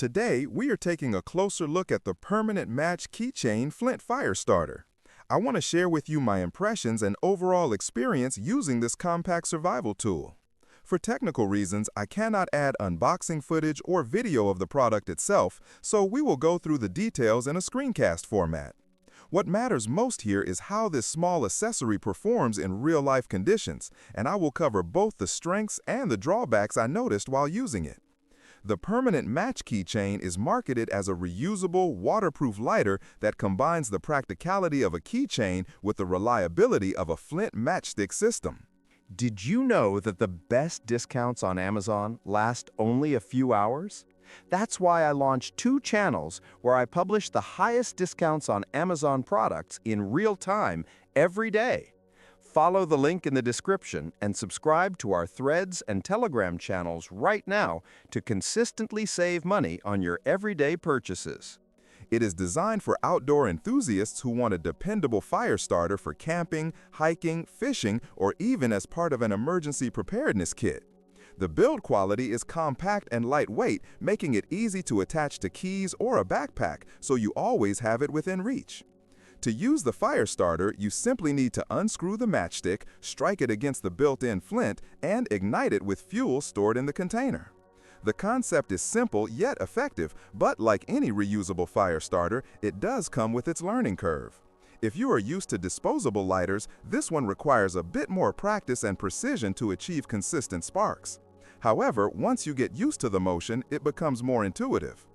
Today, we are taking a closer look at the permanent match Keychain Flint fire starter. I want to share with you my impressions and overall experience using this compact survival tool. For technical reasons, I cannot add unboxing footage or video of the product itself, so we will go through the details in a screencast format. What matters most here is how this small accessory performs in real-life conditions, and I will cover both the strengths and the drawbacks I noticed while using it. The permanent match keychain is marketed as a reusable, waterproof lighter that combines the practicality of a keychain with the reliability of a Flint matchstick system. Did you know that the best discounts on Amazon last only a few hours? That's why I launched 2 channels where I publish the highest discounts on Amazon products in real time every day. Follow the link in the description and subscribe to our Threads and Telegram channels right now to consistently save money on your everyday purchases. It is designed for outdoor enthusiasts who want a dependable fire starter for camping, hiking, fishing, or even as part of an emergency preparedness kit. The build quality is compact and lightweight, making it easy to attach to keys or a backpack, so you always have it within reach. To use the fire starter, you simply need to unscrew the matchstick, strike it against the built-in flint, and ignite it with fuel stored in the container. The concept is simple yet effective, but like any reusable fire starter, it does come with its learning curve. If you are used to disposable lighters, this one requires a bit more practice and precision to achieve consistent sparks. However, once you get used to the motion, it becomes more intuitive.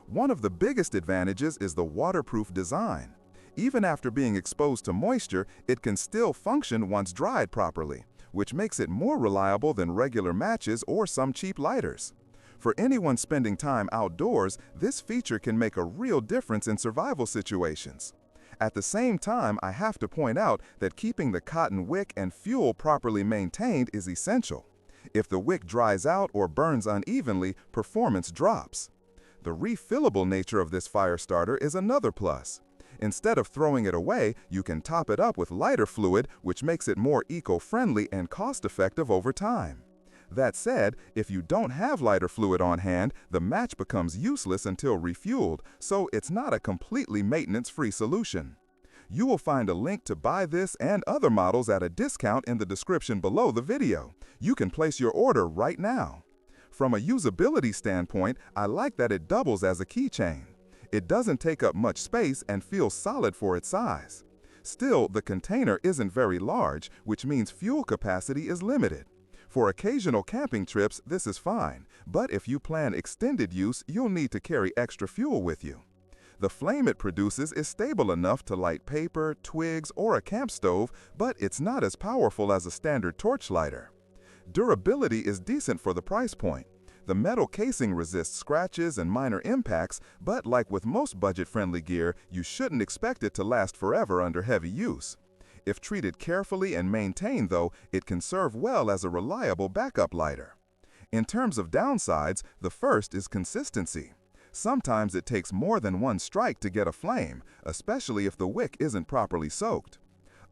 One of the biggest advantages is the waterproof design. Even after being exposed to moisture, it can still function once dried properly, which makes it more reliable than regular matches or some cheap lighters. For anyone spending time outdoors, this feature can make a real difference in survival situations. At the same time, I have to point out that keeping the cotton wick and fuel properly maintained is essential. If the wick dries out or burns unevenly, performance drops. The refillable nature of this fire starter is another plus. Instead of throwing it away, you can top it up with lighter fluid, which makes it more eco-friendly and cost-effective over time. That said, if you don't have lighter fluid on hand, the match becomes useless until refueled, so it's not a completely maintenance-free solution. You will find a link to buy this and other models at a discount in the description below the video. You can place your order right now. From a usability standpoint, I like that it doubles as a keychain. It doesn't take up much space and feels solid for its size. Still, the container isn't very large, which means fuel capacity is limited. For occasional camping trips, this is fine, but if you plan extended use, you'll need to carry extra fuel with you. The flame it produces is stable enough to light paper, twigs, or a camp stove, but it's not as powerful as a standard torch lighter. Durability is decent for the price point. The metal casing resists scratches and minor impacts, but like with most budget-friendly gear, you shouldn't expect it to last forever under heavy use. If treated carefully and maintained, though, it can serve well as a reliable backup lighter. In terms of downsides, the first is consistency. Sometimes it takes more than one strike to get a flame, especially if the wick isn't properly soaked.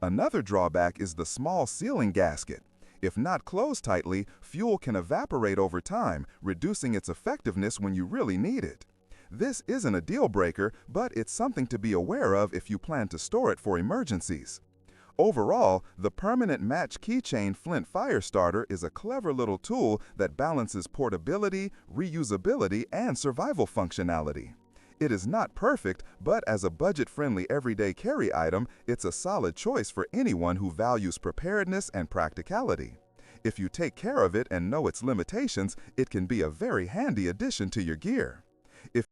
Another drawback is the small sealing gasket. If not closed tightly, fuel can evaporate over time, reducing its effectiveness when you really need it. This isn't a deal breaker, but it's something to be aware of if you plan to store it for emergencies. Overall, the permanent match Keychain Flint fire starter is a clever little tool that balances portability, reusability, and survival functionality. It is not perfect, but as a budget-friendly everyday carry item, it's a solid choice for anyone who values preparedness and practicality. If you take care of it and know its limitations, it can be a very handy addition to your gear. If